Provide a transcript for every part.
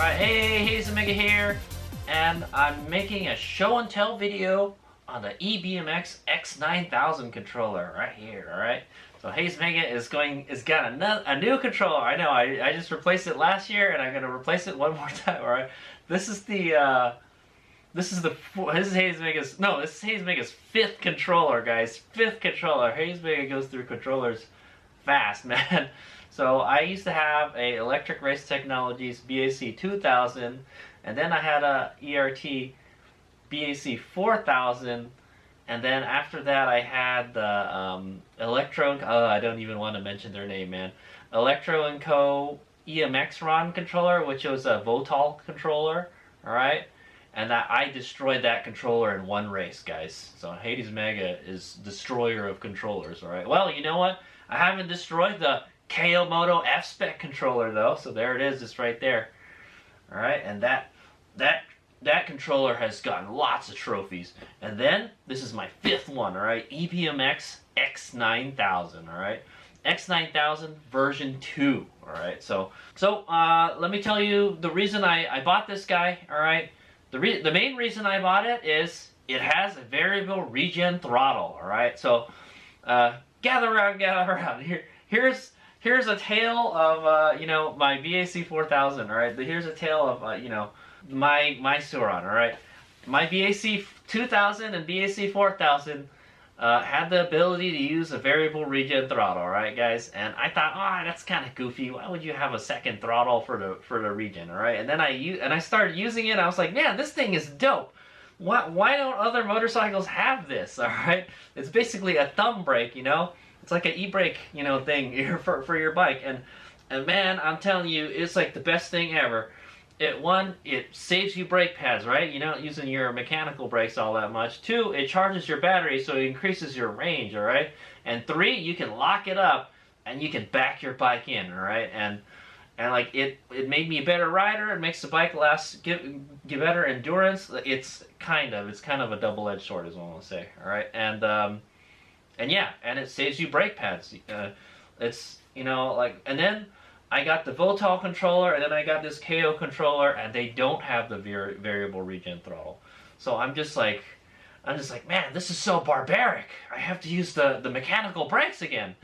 Alright, hey, EBMX here, and I'm making a show and tell video on the EBMX X-9000 controller right here, alright? So EBMX is got a new controller. I know, I just replaced it last year and I'm gonna replace it one more time, alright? This is EBMX's fifth controller, guys. Fifth controller. EBMX goes through controllers fast, man. So I used to have a Electric Race Technologies BAC 2000, and then I had a ERT BAC 4000, and then after that I had the I don't even want to mention their name, man. Electro & Co. EMX RON controller, which was a Votal controller, alright? And that I destroyed that controller in one race, guys. So EBMX is destroyer of controllers, alright? Well, you know what? I haven't destroyed the KO Moto F-Spec controller though, so there it is, it's right there. Alright, and that controller has gotten lots of trophies. And then, this is my fifth one, alright? EBMX X-9000, alright? X-9000 version 2, alright? So let me tell you the reason I bought this guy, alright? The main reason I bought it is it has a variable regen throttle, alright? So, gather around. Here's a tale of, my BAC 4000, alright? Here's a tale of, my Suron, alright? My BAC 2000 and BAC 4000 had the ability to use a variable regen throttle, alright, guys? And I thought, that's kind of goofy. Why would you have a second throttle for the regen, alright? And then I started using it, and I was like, man, this thing is dope. Why don't other motorcycles have this, alright? It's basically a thumb brake, It's like an e-brake, thing for your bike. And man, I'm telling you, it's like the best thing ever. It saves you brake pads, right? You're not using your mechanical brakes all that much. 2, it charges your battery, so it increases your range, all right? And 3, you can lock it up and you can back your bike in, all right? And like it made me a better rider. It makes the bike give better endurance. It's kind of a double-edged sword, is what I want to say, all right? And yeah, and it saves you brake pads. And then I got the Votal controller, and then I got this KO controller, and they don't have the variable regen throttle. So I'm just like, man, this is so barbaric. I have to use the mechanical brakes again.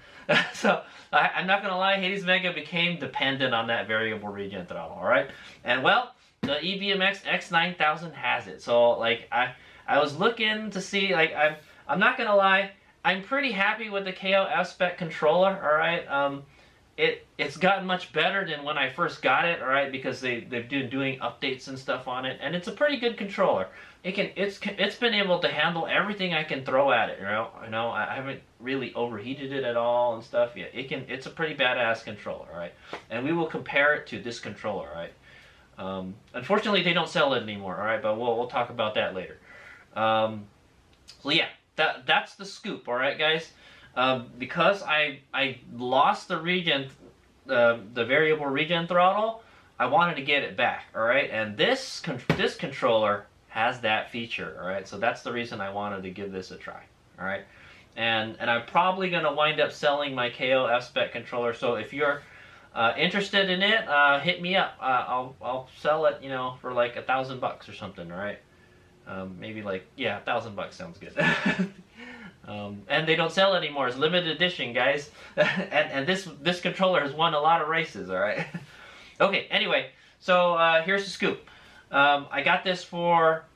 So I'm not gonna lie, EBMX became dependent on that variable regen throttle. All right, and well, the EBMX X-9000 has it. So like I was looking to see, like I'm not gonna lie. I'm pretty happy with the KO F-Spec controller, alright? It's gotten much better than when I first got it, alright, because they've been doing updates and stuff on it, and it's a pretty good controller. It's been able to handle everything I can throw at it, I haven't really overheated it at all and stuff yet. It's a pretty badass controller, alright? And we will compare it to this controller, alright? Unfortunately, they don't sell it anymore, alright, but we'll talk about that later. So yeah. That's the scoop, all right, guys. Because I lost the variable regen throttle, I wanted to get it back, all right. And this controller has that feature, all right. So that's the reason I wanted to give this a try, all right. And I'm probably gonna wind up selling my KO F-Spec controller. So if you're interested in it, hit me up. I'll sell it, for like $1,000 or something, all right. Maybe like, yeah, $1,000 sounds good. And they don't sell it anymore. It's limited edition, guys. and this controller has won a lot of races, alright? Okay, anyway, so here's the scoop. I got this for,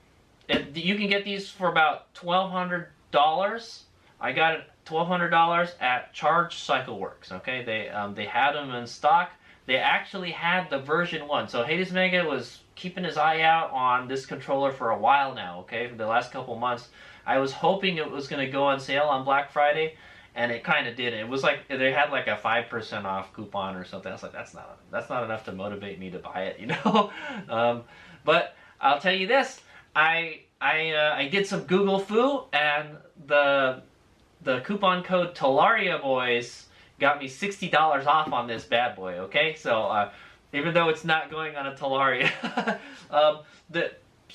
you can get these for about $1,200. I got it $1,200 at Charge Cycle Works, okay? They had them in stock. They actually had the version 1. So EBMX was keeping his eye out on this controller for a while now, okay? For the last couple months. I was hoping it was going to go on sale on Black Friday, and it kind of didn't. It was like, they had like a 5% off coupon or something. I was like, that's not enough to motivate me to buy it, But I'll tell you this, I did some Google foo, and the coupon code Talaria Boys got me $60 off on this bad boy, okay? So, even though it's not going on a Talaria.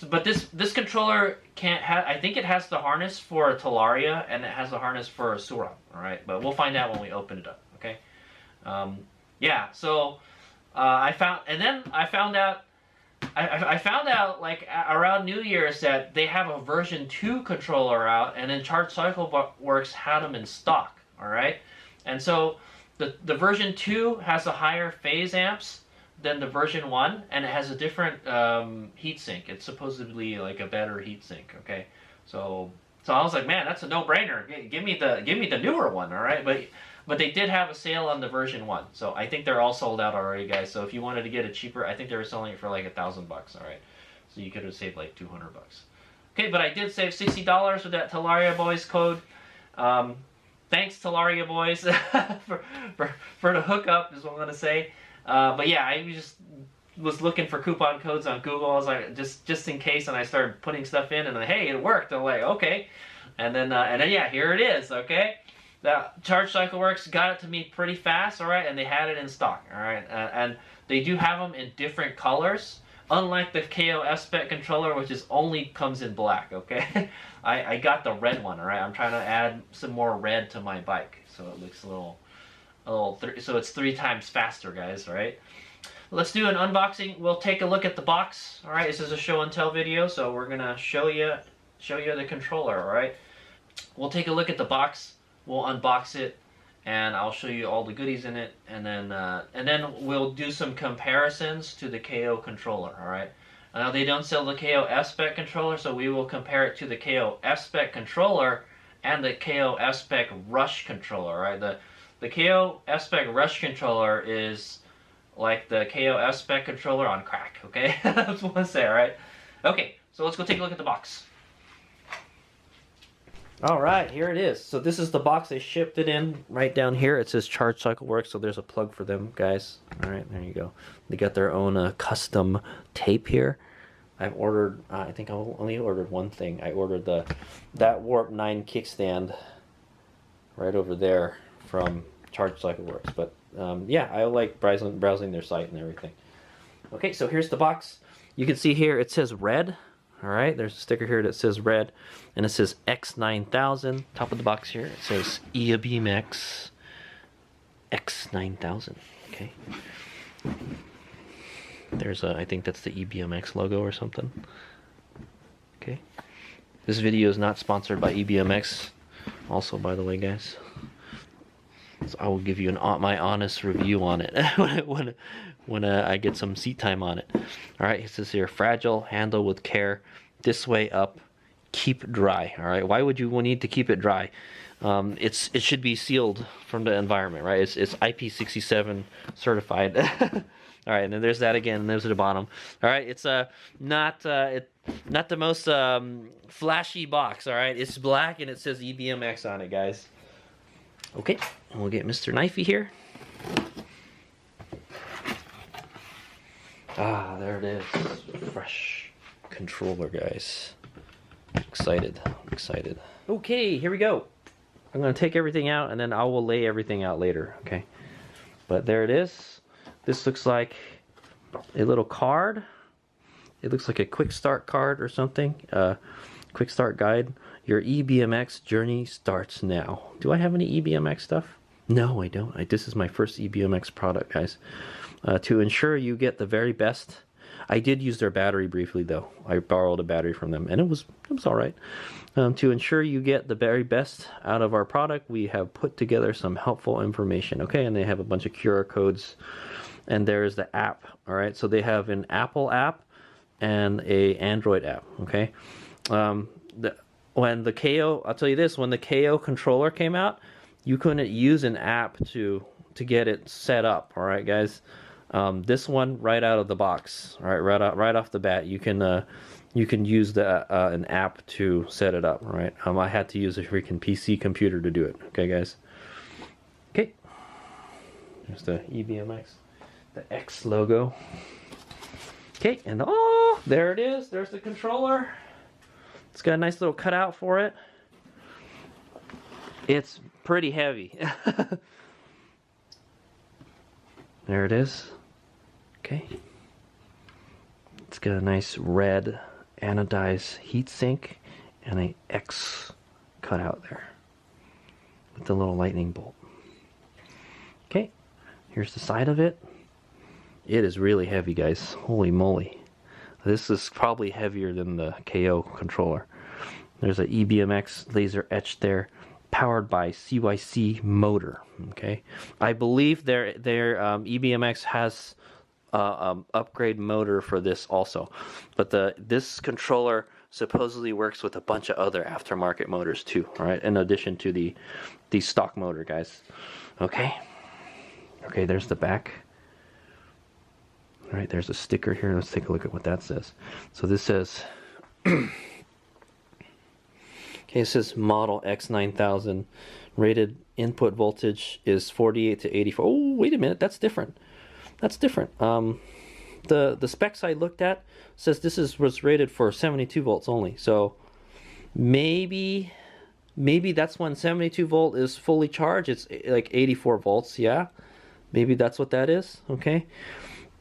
But this controller I think it has the harness for a Talaria, and it has the harness for a Suron, alright? But we'll find out when we open it up, okay? Yeah, so I found out I found out like around New Year's that they have a version 2 controller out, and then Charge Cycle Works had them in stock. All right, and so the version 2 has a higher phase amps than the version 1, and it has a different heatsink. It's supposedly like a better heatsink. Okay, so I was like, man, that's a no-brainer. Give me the newer one. All right, but they did have a sale on the version 1, so I think they're all sold out already, guys. So if you wanted to get it cheaper, I think they were selling it for like $1,000 bucks. All right, so you could have saved like 200 bucks. Okay, but I did save $60 with that Talaria Boys code. Thanks, Talaria Boys, for the hookup is what I'm gonna say. But yeah, I just was looking for coupon codes on Google. I was like, just in case, and I started putting stuff in, and hey, it worked. I'm like, okay, and then yeah, here it is. Okay. The Charge Cycle Works got it to me pretty fast, all right, and they had it in stock, all right, and they do have them in different colors, unlike the KO S-Spec controller, which only comes in black, okay. I got the red one, all right. I'm trying to add some more red to my bike, so it looks so it's 3 times faster, guys, all right. Let's do an unboxing. We'll take a look at the box, all right. This is a show and tell video, so we're gonna show you the controller, all right. We'll take a look at the box. We'll unbox it, and I'll show you all the goodies in it, and then we'll do some comparisons to the KO controller. All right. Now they don't sell the KO S-Spec controller, so we will compare it to the KO S-Spec controller and the KO S-Spec Rush controller. All right. The KO S-Spec Rush controller is like the KO S-Spec controller on crack. Okay, that's what I say. All right. Okay, so let's go take a look at the box. All right, here it is. So this is the box. They shipped it in right down here. It says Charge Cycle Works, so there's a plug for them, guys. All right, there you go. They got their own custom tape here. I've ordered, I think I only ordered one thing. I ordered that Warp 9 kickstand right over there from Charge Cycle Works. But yeah, I like browsing their site and everything. Okay, so here's the box. You can see here it says red. All right, there's a sticker here that says red, and it says X-9000. Top of the box here, it says EBMX X-9000. Okay. There's I think that's the EBMX logo or something. Okay. This video is not sponsored by EBMX. Also, by the way, guys. So I will give you my honest review on it when I get some seat time on it. All right, it says here, fragile, handle with care, this way up, keep dry. All right, why would you need to keep it dry? It should be sealed from the environment, right? It's IP67 certified. All right, and then there's that again, and there's at the bottom. All right, it's not the most flashy box. All right, it's black and it says EBMX on it, guys. Okay, and we'll get Mr. Knifey here. Ah, there it is. Fresh controller, guys. Excited. Okay, here we go. I'm going to take everything out, and then I will lay everything out later, okay? But there it is. This looks like a little card. It looks like a quick start card or something. Quick start guide. Your EBMX journey starts now. Do I have any EBMX stuff? No, I don't. This is my first EBMX product, guys. To ensure you get the very best, I did use their battery briefly, though. I borrowed a battery from them, and it was all right. To ensure you get the very best out of our product, we have put together some helpful information. Okay, and they have a bunch of QR codes, and there's the app. All right, so they have an Apple app and a Android app. Okay, when the KO, I'll tell you this, when the KO controller came out, you couldn't use an app to get it set up. All right, guys. This one right out of the box, all right, right off the bat, you can use an app to set it up. All right, I had to use a freaking PC computer to do it. Okay, guys. Okay, there's the EBMX, the X logo. Okay, and oh, there it is. There's the controller. It's got a nice little cutout for it. It's pretty heavy. There it is. Okay. It's got a nice red anodized heatsink and a X cut out there with the little lightning bolt. Okay, here's the side of it. It is really heavy, guys. Holy moly. This is probably heavier than the KO controller. There's an EBMX laser etched there, powered by CYC motor. Okay, I believe their EBMX has upgrade motor for this also, but this controller supposedly works with a bunch of other aftermarket motors too. All right, in addition to the stock motor, guys. Okay, there's the back. All right, there's a sticker here. Let's take a look at what that says. So this says, okay, it says model X-9000, rated input voltage is 48 to 84. Oh, wait a minute, that's different. That's different. The specs I looked at says this was rated for 72 volts only. So maybe that's when 72 volt is fully charged. It's like 84 volts. Yeah, maybe that's what that is. Okay.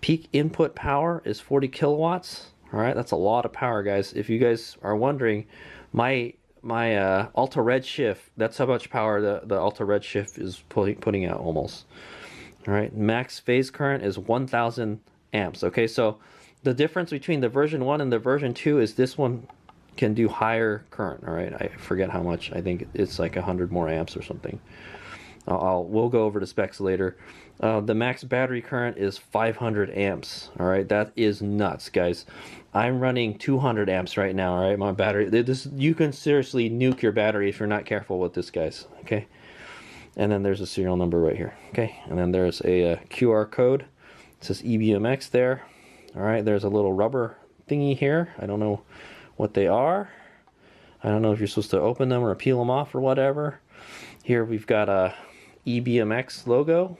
Peak input power is 40 kilowatts. All right, that's a lot of power, guys. If you guys are wondering, my Ultra Redshift, that's how much power the Ultra Redshift is putting out almost. All right, max phase current is 1000 amps. Okay, so the difference between the version 1 and the version 2 is this one can do higher current. All right, I forget how much. I think it's like 100 more amps or something. We'll go over the specs later. The max battery current is 500 amps. All right, that is nuts, guys. I'm running 200 amps right now. All right, my battery. You can seriously nuke your battery if you're not careful with this, guys. Okay, and then there's a serial number right here. Okay, and then there's a QR code. It says EBMX there. All right, there's a little rubber thingy here. I don't know what they are. I don't know if you're supposed to open them or peel them off or whatever. Here we've got a EBMX logo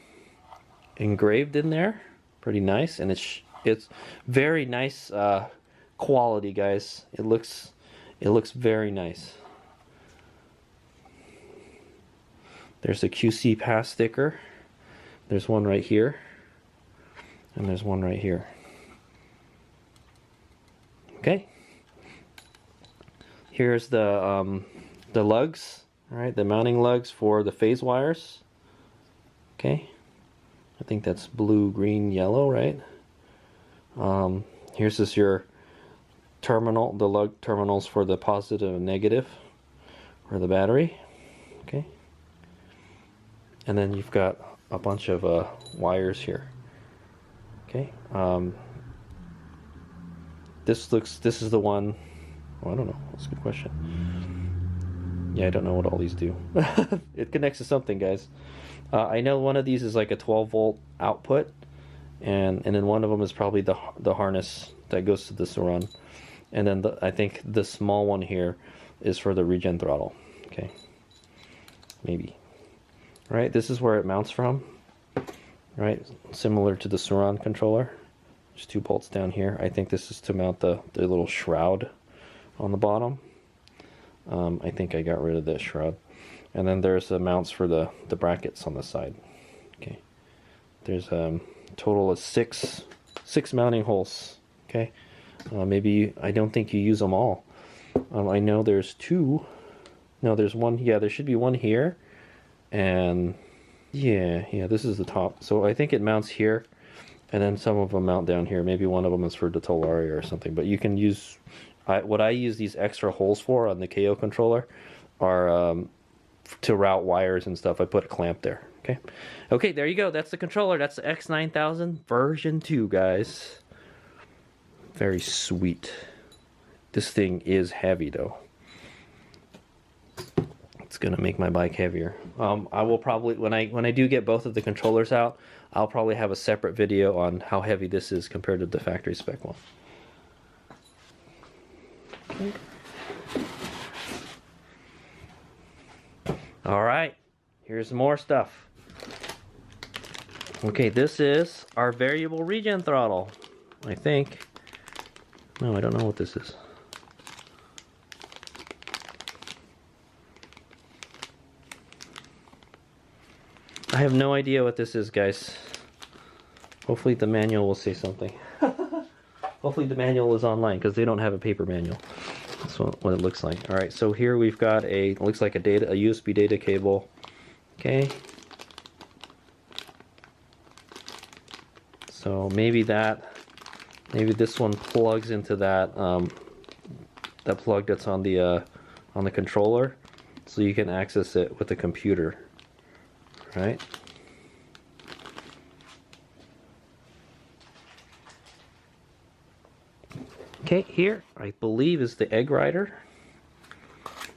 engraved in there. Pretty nice, and it's very nice quality, guys. It looks very nice. There's a QC pass sticker. There's one right here, and there's one right here. Okay. Here's the lugs. All right, the mounting lugs for the phase wires. Okay, I think that's blue, green, yellow, right? Here's just your terminal, the lug terminals for the positive and negative for the battery. Okay, and then you've got a bunch of wires here. Okay, this is the one. Oh, I don't know. That's a good question. Yeah, I don't know what all these do. It connects to something, guys. I know one of these is like a 12 volt output, and then one of them is probably the harness that goes to the Suran, and then I think the small one here is for the regen throttle. Okay, maybe. Right, this is where it mounts from. Right, similar to the Suran controller. There's 2 bolts down here. I think this is to mount the little shroud on the bottom. I think I got rid of this shroud. And then there's the mounts for the brackets on the side. Okay, there's a total of six mounting holes. Okay, maybe I don't think you use them all. I know there's 2. No, there's one. Yeah, there should be one here, and yeah, this is the top. So I think it mounts here, and then some of them mount down here. Maybe one of them is for the Tolaria or something. But you can use. What I use these extra holes for on the KO controller are to route wires and stuff. I put a clamp there. Okay, there you go. That's the controller. That's the X-9000 version 2, guys. Very sweet. This thing is heavy, though. It's gonna make my bike heavier. I will probably, when I do get both of the controllers out, I'll probably have a separate video on how heavy this is compared to the factory spec one. Okay. All right, here's more stuff. Okay, this is our variable regen throttle, I think. No, I don't know what this is. I have no idea what this is, guys. Hopefully the manual will say something. Hopefully the manual is online, because they don't have a paper manual. That's what it looks like. All right, so here we've got it looks like a USB data cable. Okay. So maybe that maybe this one plugs into that that plug that's on the controller, so you can access it with the computer, right? Okay, here I believe is the egg rider.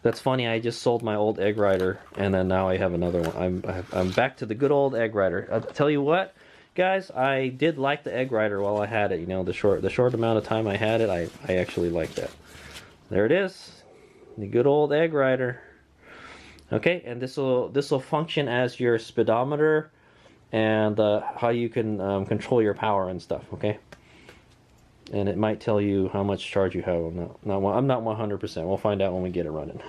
That's funny, I just sold my old egg rider and then now I have another one. I'm back to the good old egg rider. I'll tell you what, guys, I did like the egg rider while I had it. You know, the short amount of time I had it, I actually liked that. There it is, the good old egg rider. Okay, and this will function as your speedometer and how you can control your power and stuff. Okay, and it might tell you how much charge you have. I'm not 100%. We'll find out when we get it running.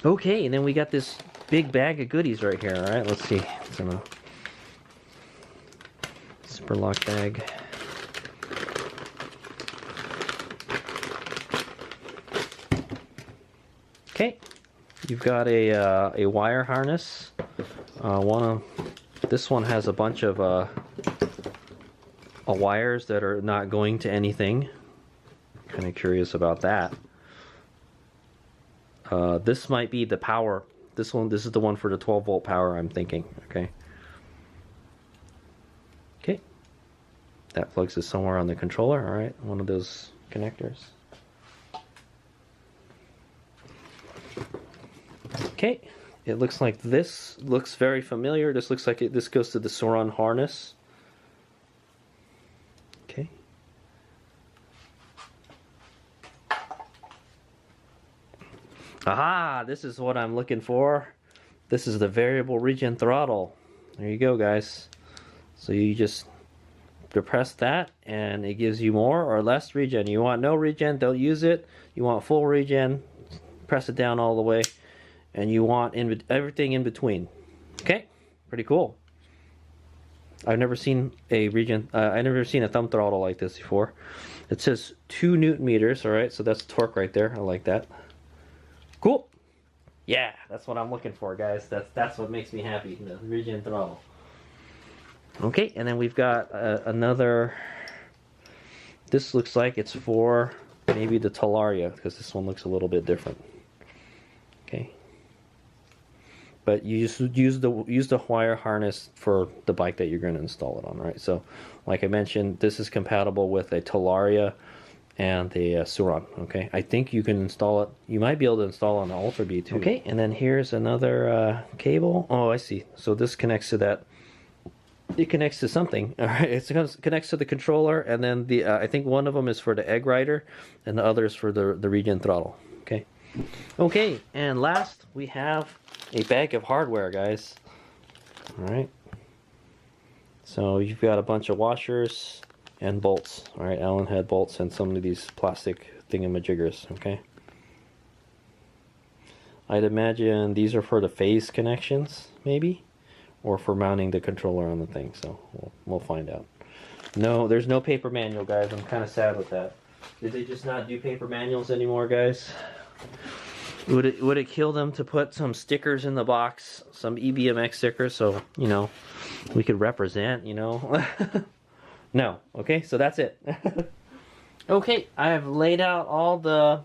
Okay, and then we got this big bag of goodies right here. All right, let's see. It's in a zipper lock bag. Okay, you've got a wire harness. This one has a bunch of wires that are not going to anything. Kind of curious about that. This might be the power. This is the one for the 12-volt power, I'm thinking. Okay. Okay. That plugs is somewhere on the controller. All right, one of those connectors. Okay. It looks like this looks very familiar. This looks like this goes to the Suron harness. Okay. Aha! This is what I'm looking for. This is the variable regen throttle. There you go, guys. So you just depress that and it gives you more or less regen. You want no regen, don't use it. You want full regen, press it down all the way. And you want everything in between. Okay, pretty cool. I've never seen a I've never seen a thumb throttle like this before. It says 2 Newton meters. All right, so that's torque right there. I like that. Cool. Yeah, that's what I'm looking for, guys. That's what makes me happy. The regen throttle. Okay, and then we've got another. This looks like it's for maybe the Talaria, because this one looks a little bit different. Okay. But you just use the wire harness for the bike that you're going to install it on, right? So, like I mentioned, this is compatible with a Talaria and a Suron. Okay, I think you can install it. You might be able to install it on an Ultra B too. Okay, and then here's another cable. Oh, I see. So this connects to that. It connects to something. All right, it connects to the controller, and then the I think one of them is for the egg rider, and the other is for the regen throttle. Okay. Okay, and last we have a bag of hardware, guys. All right. So you've got a bunch of washers and bolts. All right, Allen head bolts and some of these plastic thingamajiggers. Okay. I'd imagine these are for the phase connections, maybe, or for mounting the controller on the thing. So we'll find out. No, there's no paper manual, guys. I'm kind of sad with that. Did they just not do paper manuals anymore, guys? Would it kill them to put some stickers in the box, some EBMX stickers, so you know we could represent, you know? No. Okay, so that's it. Okay, I have laid out all the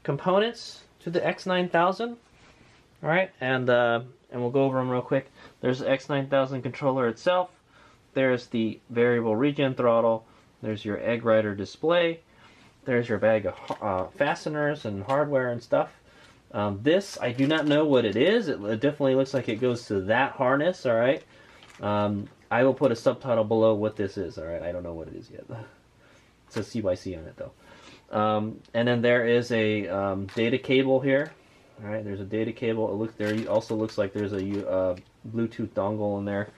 components to the X-9000. All right, and we'll go over them real quick. There's the X-9000 controller itself. There's the variable regen throttle. There's your egg rider display. There's your bag of fasteners and hardware and stuff. This, I do not know what it is. It definitely looks like it goes to that harness, all right? I will put a subtitle below what this is, all right? I don't know what it is yet. It says CYC on it, though. And then there is a data cable here. All right, there's a data cable. It also looks like there's a Bluetooth dongle in there.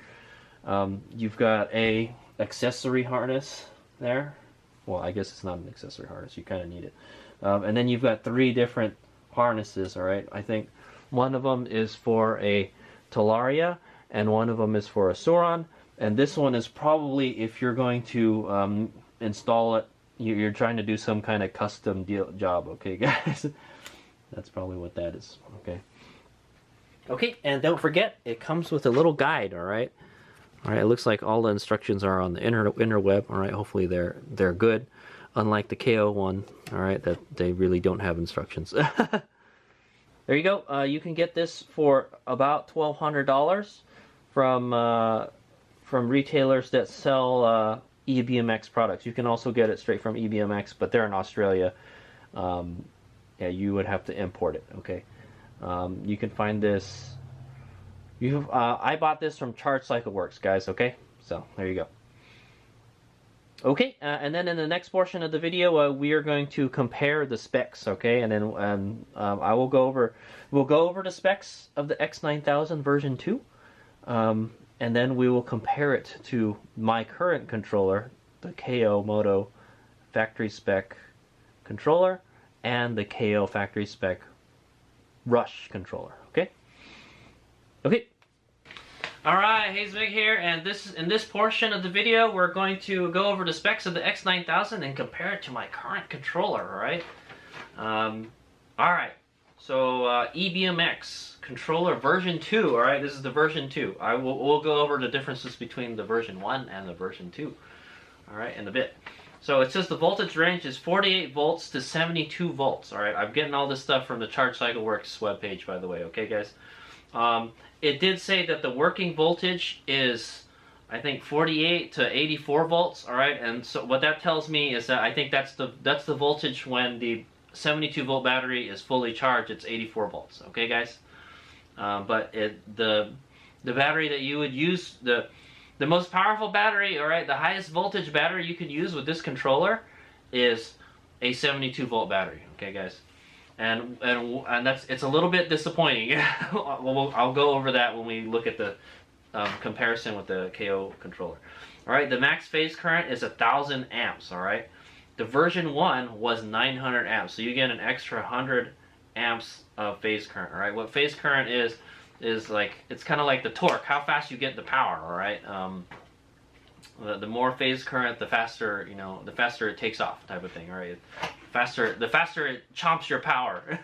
You've got a accessory harness there. Well, I guess it's not an accessory harness. You kind of need it. And then you've got 3 different harnesses, all right? I think one of them is for a Talaria, and one of them is for a Suron. And this one is probably, if you're going to install it, you're trying to do some kind of custom job, okay, guys? That's probably what that is, okay? Okay, and don't forget, it comes with a little guide, all right? All right, it looks like all the instructions are on the interweb. All right, hopefully they're good. Unlike the KO one, all right, that they really don't have instructions. There you go. You can get this for about $1,200 from retailers that sell EBMX products. You can also get it straight from EBMX, but they're in Australia. Yeah, you would have to import it. Okay, you can find this. I bought this from Charge Cycle Works, guys. Okay, so there you go. Okay, and then in the next portion of the video, we are going to compare the specs. Okay, and then we'll go over the specs of the X-9000 version 2, and then we will compare it to my current controller, the KO Moto factory spec controller, and the KO factory spec Rush controller. Okay. Okay. All right, Hazemig here, and in this portion of the video, we're going to go over the specs of the X-9000 and compare it to my current controller. All right. All right. So EBMX controller version 2. All right, this is the version 2. We'll go over the differences between the version 1 and the version 2. All right, in a bit. So it says the voltage range is 48 volts to 72 volts. All right, I'm getting all this stuff from the Charge Cycle Works webpage, by the way. Okay, guys. It did say that the working voltage is, I think, 48 to 84 volts. All right, and so what that tells me is that I think that's the voltage when the 72 volt battery is fully charged. It's 84 volts. Okay, guys. But the battery that you would use, the most powerful battery, all right, the highest voltage battery you could use with this controller is a 72 volt battery. Okay, guys. And it's a little bit disappointing. I'll go over that when we look at the comparison with the KO controller. All right, the max phase current is 1,000 amps. All right, the version 1 was 900 amps, so you get an extra 100 amps of phase current. All right, what phase current is like, it's kind of like the torque, how fast you get the power. All right, the more phase current, the faster the faster it takes off, type of thing. All right. The faster it chomps your power.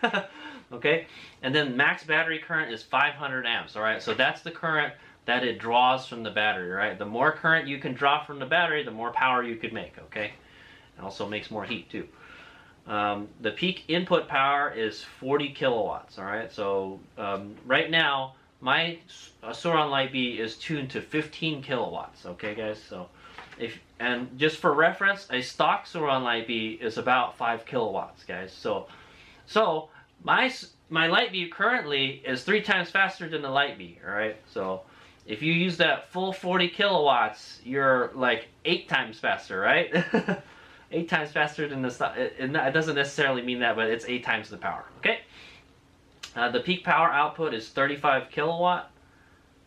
Okay, and then max battery current is 500 amps. All right, so that's the current that it draws from the battery. Right, the more current you can draw from the battery, the more power you could make. Okay, it also makes more heat too. The peak input power is 40 kilowatts. All right, so right now my Sauron Light Bee is tuned to 15 kilowatts. Okay, guys, so. And just for reference, a stock Sauron Light Bee is about 5 kilowatts, guys. So my Light Bee currently is 3 times faster than the Light Bee. All right. So if you use that full 40 kilowatts, you're like 8 times faster, right? 8 times faster than the stock. It doesn't necessarily mean that, but it's 8 times the power. Okay. The peak power output is 35 kilowatt.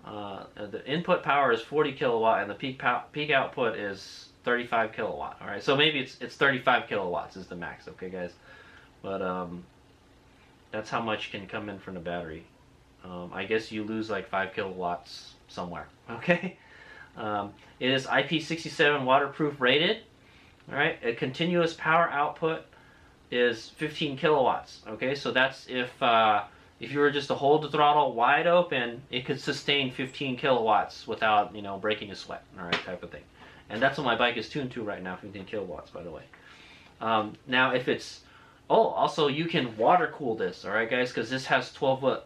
The input power is 40 kilowatt, and the peak output is 35 kilowatt. All right, so maybe it's 35 kilowatts is the max. Okay, guys, but that's how much can come in from the battery. I guess you lose like 5 kilowatts somewhere. Okay, it is IP67 waterproof rated. All right, a continuous power output is 15 kilowatts. Okay, so that's if you were just to hold the throttle wide open, it could sustain 15 kilowatts without, breaking a sweat, all right, type of thing. And that's what my bike is tuned to right now, 15 kilowatts, by the way. Now, if it's, also you can water cool this, all right, guys, because this has 12 volt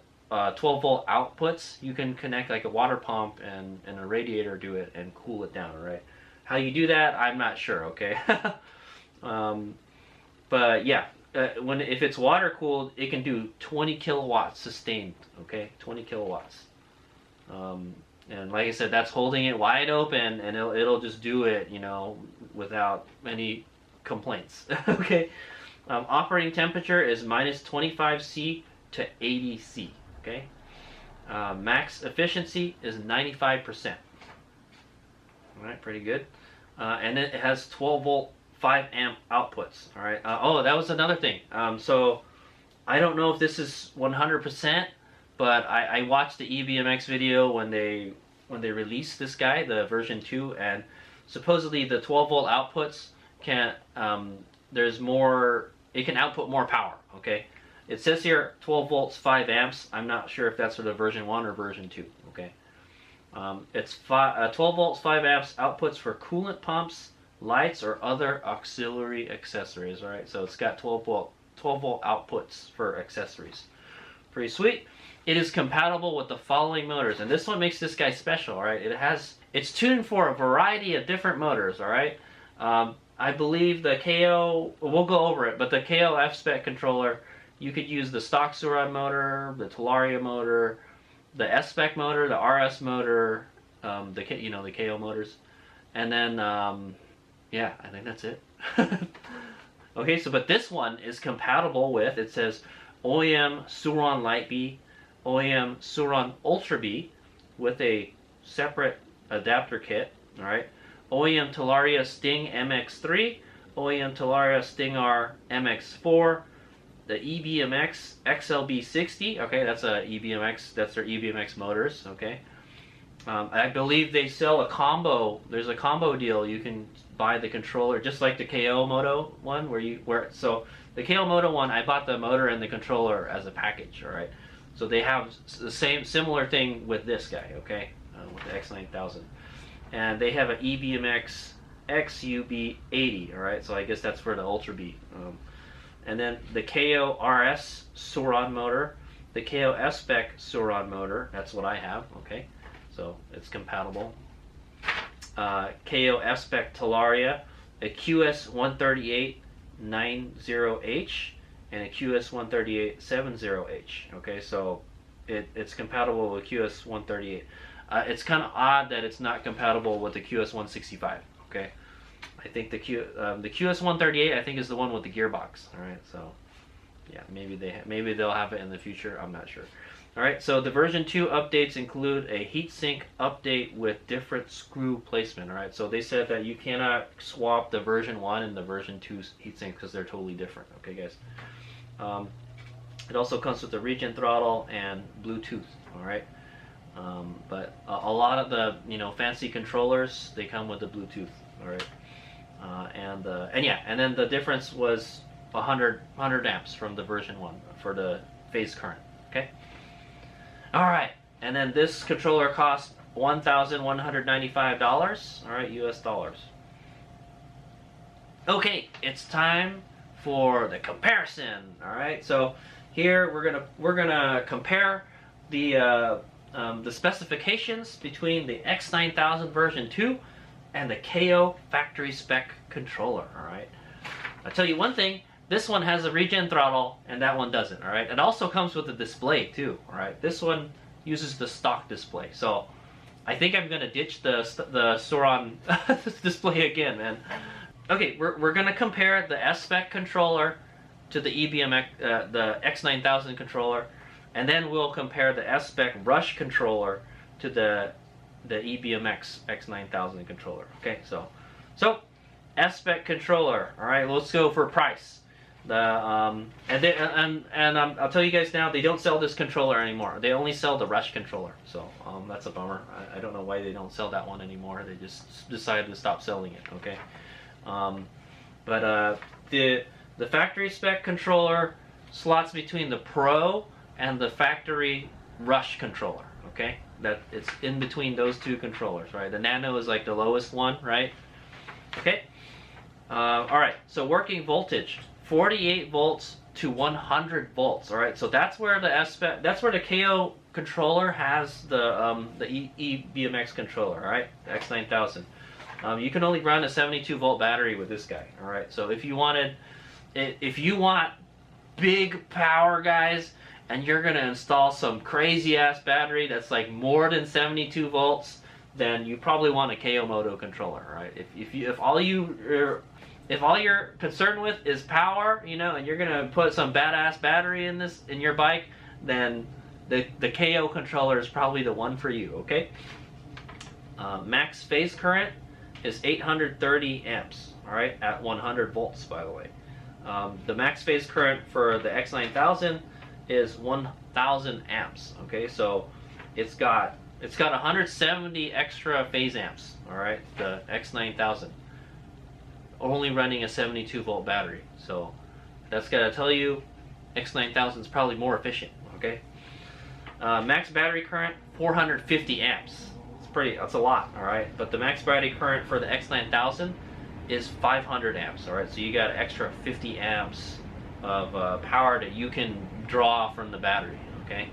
outputs. You can connect like a water pump and a radiator to it and cool it down, all right. How you do that, I'm not sure, okay. But yeah. If it's water cooled, it can do 20 kilowatts sustained. Okay, 20 kilowatts. And like I said, that's holding it wide open, and it'll just do it, without any complaints. Okay. Operating temperature is minus 25°C to 80°C. Okay. Max efficiency is 95%. All right, pretty good. And it has 12 volt. 5 amp outputs. All right. That was another thing. So I don't know if this is 100%, but I watched the EBMX video when they released this guy, the version 2, and supposedly the 12 volt outputs can there's more. It can output more power. Okay. It says here 12 volts, 5 amps. I'm not sure if that's for the version 1 or version 2. Okay. It's 12 volts, 5 amps, outputs for coolant pumps, lights, or other auxiliary accessories. All right, so it's got 12 volt outputs for accessories. Pretty sweet. It is compatible with the following motors, and this one makes this guy special. All right, it's tuned for a variety of different motors. All right, I believe the KO. We'll go over it, but the KO F-spec controller, you could use the stock Suron motor, the Talaria motor, the S-spec motor, the RS motor, the KO motors, and then yeah, I think that's it. Okay, so but this one is compatible with, it says OEM Suron Light B, OEM Suron Ultra B with a separate adapter kit. All right, OEM Talaria Sting MX3, OEM Talaria Sting R MX4, the EBMX XLB60. Okay, that's a EBMX. That's their EBMX motors. Okay, I believe they sell a combo. There's a combo deal. You can buy the controller just like the KO Moto one, so the KO Moto one, I bought the motor and the controller as a package. All right, so they have the similar thing with this guy. Okay, with the X-9000, and they have an EBMX XUB80. All right, so I guess that's for the Ultra B. And then the KO RS Suron motor, the KO S-spec Suron motor, that's what I have, okay? So it's compatible. KO S-spec Talaria, a QS138 90H, and a QS138 70H, okay? So it's compatible with QS138. It's kind of odd that it's not compatible with the QS165, okay? I think the QS138 I think is the one with the gearbox. All right, so yeah, maybe they'll have it in the future. I'm not sure. All right, so the version 2 updates include a heatsink update with different screw placement. All right, so they said that you cannot swap the version 1 and the version 2 heatsink because they're totally different. Okay, guys. It also comes with the regen throttle and Bluetooth. All right, but a lot of the fancy controllers, they come with the Bluetooth. All right. And then the difference was 100 amps from the version 1 for the phase current. Okay. All right, and then this controller cost $1,195. All right, US dollars. Okay, it's time for the comparison. All right, so here we're gonna compare the specifications between the X-9000 version 2 and the KO factory spec controller. All right, I'll tell you one thing, this one has a regen throttle and that one doesn't. All right, it also comes with a display too. All right, this one uses the stock display, so I think I'm gonna ditch the Suron display again, man. Okay, we're gonna compare the S-spec controller to the EBMX, the X-9000 controller, and then we'll compare the S-spec Rush controller to the EBMX X-9000 controller. Okay, so S-spec controller. All right, let's go for price. I'll tell you guys now, they don't sell this controller anymore. They only sell the Rush controller. So that's a bummer. I don't know why they don't sell that one anymore. They just decided to stop selling it. Okay, the factory spec controller slots between the Pro and the factory Rush controller. Okay, that it's in between those two controllers, right? The Nano is like the lowest one, right? Okay. All right. So working voltage, 48 volts to 100 volts. All right. So that's where the KO controller has the EBMX controller. All right, the X-9000. You can only run a 72 volt battery with this guy. All right. So if you want big power, guys, and you're gonna install some crazy ass battery that's like more than 72 volts, then you probably want a KO Moto controller, right? If all you're concerned with is power, and you're gonna put some badass battery in your bike, then the KO controller is probably the one for you. Okay. Max phase current is 830 amps. All right, at 100 volts, by the way. The max phase current for the X-9000 is 1000 amps. Okay, so it's got 170 extra phase amps. All right, the X-9000 only running a 72 volt battery, so that's gotta tell you X-9000 is probably more efficient. Okay, max battery current 450 amps. It's that's a lot, all right? But the max battery current for the X-9000 is 500 amps, all right? So you got an extra 50 amps of power that you can draw from the battery, okay?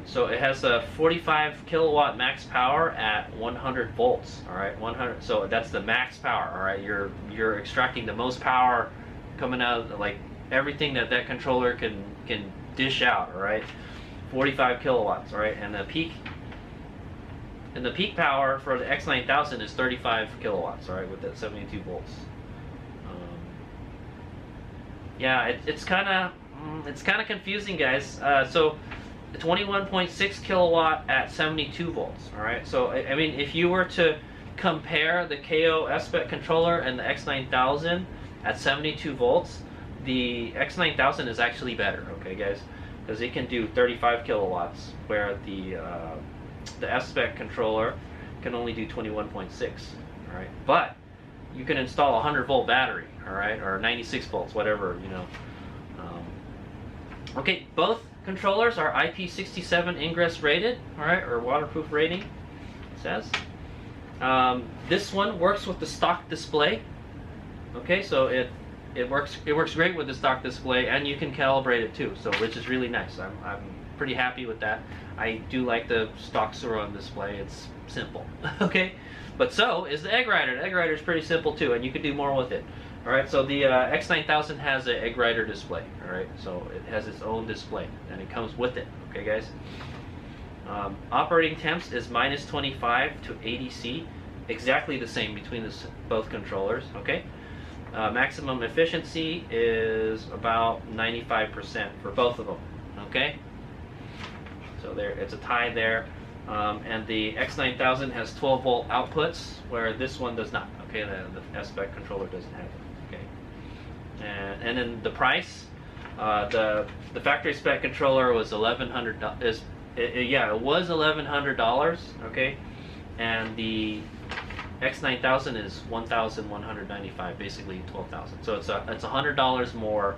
So it has a 45 kilowatt max power at 100 volts, all right? 100. So that's the max power, all right? You're extracting the most power coming out, like everything that controller can dish out, all right? 45 kilowatts, all right? And the peak power for the X-9000 is 35 kilowatts, all right, with that 72 volts. Yeah, it's kind of confusing, guys. So 21.6 kilowatt at 72 volts, all right? So I mean, if you were to compare the KO S-Spec controller and the X-9000 at 72 volts, the X-9000 is actually better, okay, guys? Because it can do 35 kilowatts, where the S-Spec controller can only do 21.6, all right? But you can install a 100 volt battery, all right, or 96 volts, whatever, you know. Okay, both controllers are IP67 ingress rated, all right, or waterproof rating, it says. This one works with the stock display. Okay, so it works great with the stock display, and you can calibrate it too, so which is really nice. I'm pretty happy with that. I do like the stock Suron display. It's simple. Okay, but so is the Egg Rider. The Egg Rider is pretty simple too, and you can do more with it. All right, so the X-9000 has an Egg Rider display. All right, so it has its own display, and it comes with it. Okay, guys. Operating temps is -25 to 80C, exactly the same between both controllers. Okay. Maximum efficiency is about 95% for both of them. Okay. So there, it's a tie there. And the X-9000 has 12 volt outputs, where this one does not. Okay, the S-Spec controller doesn't have it. Okay, and then the price, the factory spec controller was $1,100. It was $1,100. Okay, and the X-9000 is $1,195, basically $12,000. So it's $100 more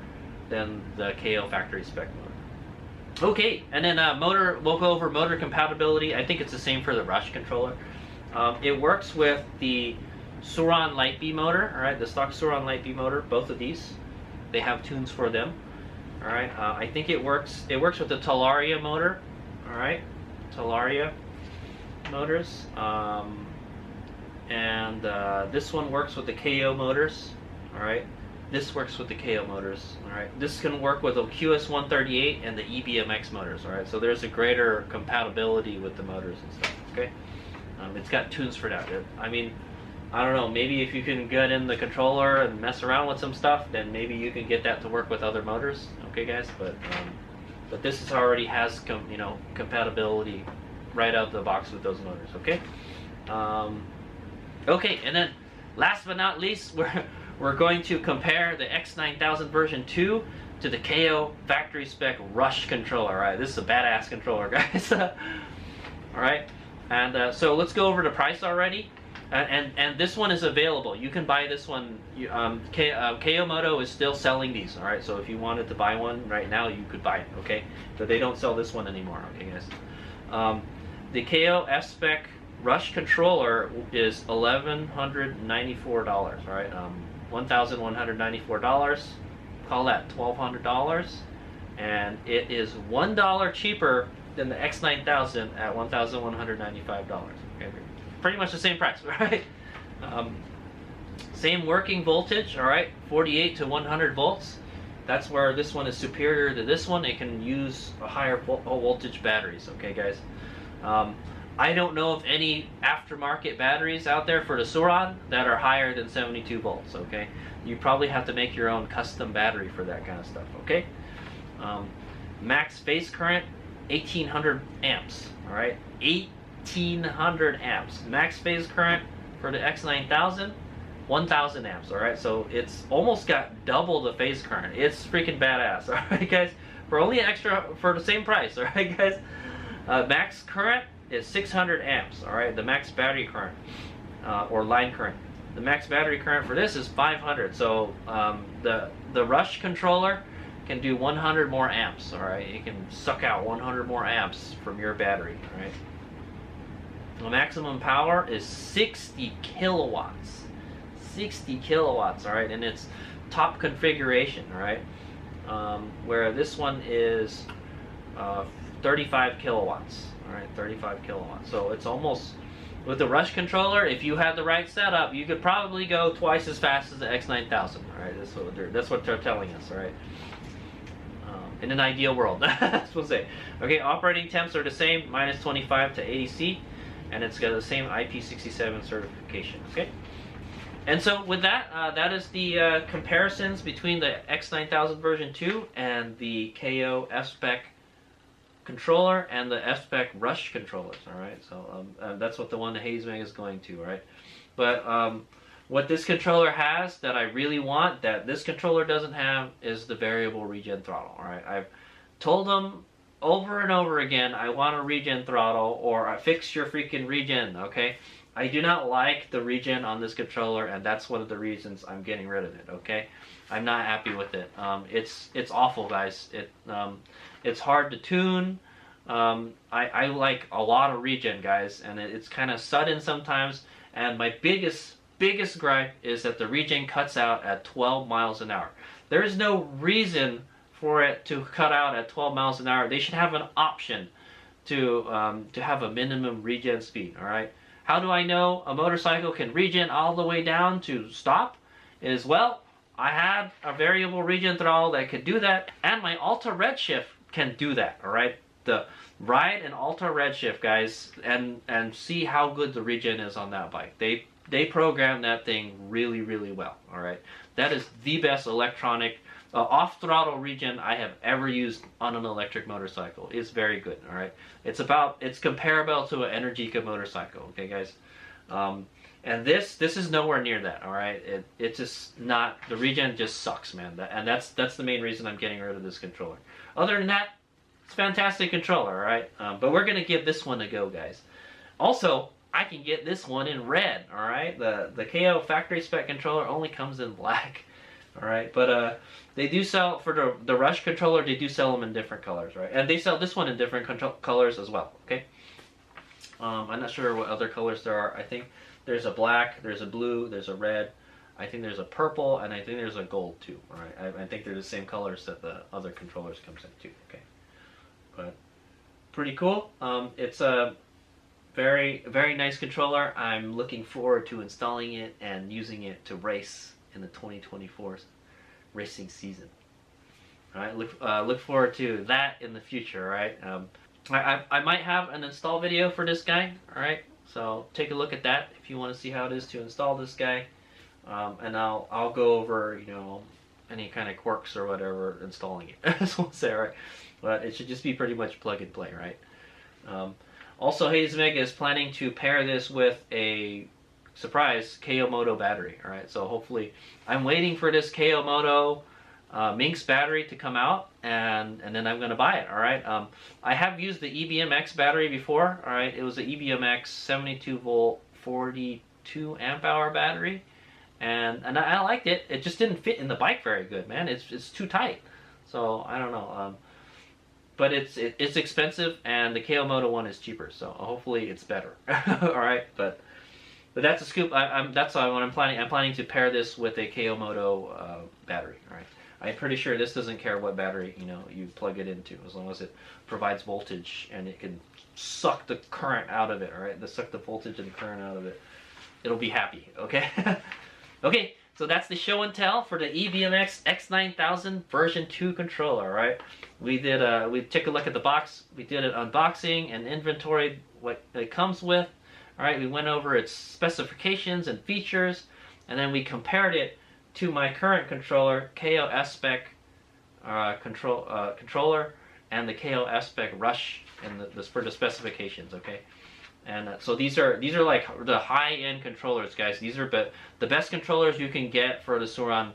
than the KO factory spec motor. Okay, and then motor. We'll go over motor compatibility. I think it's the same for the Rush controller. It works with the Suron Light B motor. All right, the stock Suron Light B motor. Both of these, they have tunes for them. All right, I think it works. It works with the Talaria motor. All right, Talaria motors. And this one works with the KO motors. All right. This works with the KO motors, all right? This can work with the QS138 and the EBMX motors, all right? So there's a greater compatibility with the motors and stuff, okay? It's got tunes for that. I mean, I don't know, maybe if you can get in the controller and mess around with some stuff, then maybe you can get that to work with other motors, okay, guys? But this already has, compatibility right out of the box with those motors, okay? Okay, and then last but not least, we're going to compare the X-9000 version 2 to the KO factory spec Rush controller. All right, this is a badass controller, guys. All right, and so let's go over the price already. And this one is available. You can buy this one. KO Moto is still selling these. All right, so if you wanted to buy one right now, you could buy it. Okay, but they don't sell this one anymore. Okay, guys. The KO S-Spec Rush controller is $1,194. All right. $1,194. Call that $1,200, and it is $1 cheaper than the X-9000 at $1,195. Okay, pretty much the same price, right? Same working voltage, all right, 48 to 100 volts. That's where this one is superior to this one. It can use a higher voltage batteries. Okay, guys. I don't know of any aftermarket batteries out there for the Suron that are higher than 72 volts, okay? You probably have to make your own custom battery for that kind of stuff, okay? Max phase current, 1,800 amps, all right? 1,800 amps. Max phase current for the X-9000, 1,000 amps, all right? So it's almost got double the phase current. It's freaking badass, all right, guys? For only an extra, for the same price, all right, guys? Max current is 600 amps, all right? The max battery current, or line current. The max battery current for this is 500. So the Rush controller can do 100 more amps, all right? It can suck out 100 more amps from your battery, all right? The maximum power is 60 kilowatts. 60 kilowatts, all right, and it's top configuration, all right, where this one is 35 kilowatts, all right, 35 kilowatts. So it's almost, with the Rush controller, if you had the right setup, you could probably go twice as fast as the X-9000, all right, that's what they're telling us, all right. In an ideal world, that's what I'm saying. Okay, operating temps are the same, minus 25 to 80 C, and it's got the same IP67 certification, okay? And so with that, that is the comparisons between the X-9000 version 2 and the KO F-Spec controller and the F-Spec Rush controllers, all right? So that's what the one that HazeMeg is going to, all right? But what this controller has that I really want, that this controller doesn't have, is the variable regen throttle, all right? I've told them over and over again, I want a regen throttle, or fix your freaking regen, okay? I do not like the regen on this controller, and that's one of the reasons I'm getting rid of it, okay? I'm not happy with it. It's awful, guys. It's hard to tune. I like a lot of regen, guys, and it's kind of sudden sometimes, and my biggest gripe is that the regen cuts out at 12 miles an hour. There is no reason for it to cut out at 12 miles an hour. They should have an option to have a minimum regen speed, all right? How do I know a motorcycle can regen all the way down to stop? Is, well, I have a variable regen throttle that can do that, and my Alta Redshift can do that, all right? The ride an Alta Redshift, guys, and see how good the regen is on that bike. They program that thing really, really well, all right? That is the best electronic off-throttle regen I have ever used on an electric motorcycle. It's very good, all right? It's comparable to an Energica motorcycle, okay, guys? And this is nowhere near that, all right? It's just not, the regen just sucks, man. And that's the main reason I'm getting rid of this controller. Other than that, it's a fantastic controller, all right? But we're going to give this one a go, guys. Also, I can get this one in red, all right? The KO factory spec controller only comes in black, all right? But they do sell, for the Rush controller, they do sell them in different colors, right? And they sell this one in different colors as well, okay? I'm not sure what other colors there are. I think there's a black, there's a blue, there's a red, I think there's a purple, and I think there's a gold too, all right? I think they're the same colors that the other controllers comes in too, okay? But pretty cool. It's a very, very nice controller. I'm looking forward to installing it and using it to race in the 2024 racing season. All right, look forward to that in the future. All right, I might have an install video for this guy. All right, so take a look at that if you want to see how it is to install this guy, and I'll go over, you know, any kind of quirks or whatever installing it. That's what I'll say. All right, but it should just be pretty much plug and play, right? Also, HazeMeg is planning to pair this with a surprise KO Moto battery. All right, so hopefully, I'm waiting for this KO Moto Minx battery to come out, and then I'm gonna buy it. All right, I have used the EBMX battery before. All right, it was the EBMX 72 volt 42 amp hour battery, and I liked it. It just didn't fit in the bike very good, man. It's too tight. So I don't know. But it's expensive, and the KO Moto one is cheaper, so hopefully it's better. All right, but that's a scoop. That's what I'm planning. I'm planning to pair this with a KO Moto battery. All right, I'm pretty sure this doesn't care what battery you plug it into, as long as it provides voltage and it can suck the current out of it. All right, suck the voltage and current out of it. It'll be happy. Okay. Okay. So that's the show and tell for the EBMX X-9000 version 2 controller, right? We took a look at the box, we did an unboxing and inventory, what it comes with. All right, we went over its specifications and features, and then we compared it to my current controller, KO F-Spec controller, and the KO F-Spec Rush, and for the specifications, okay? And so these are like the high-end controllers, guys. These are the best controllers you can get for the Suran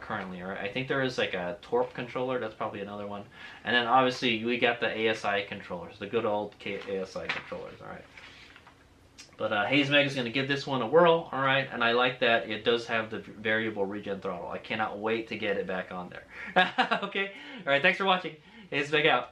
currently. Right? I think there is like a Torp controller. That's probably another one. And then obviously we got the ASI controllers, the good old ASI controllers. All right. But HazeMeg is going to give this one a whirl. All right. And I like that it does have the variable regen throttle. I cannot wait to get it back on there. Okay. All right. Thanks for watching. HazeMeg out.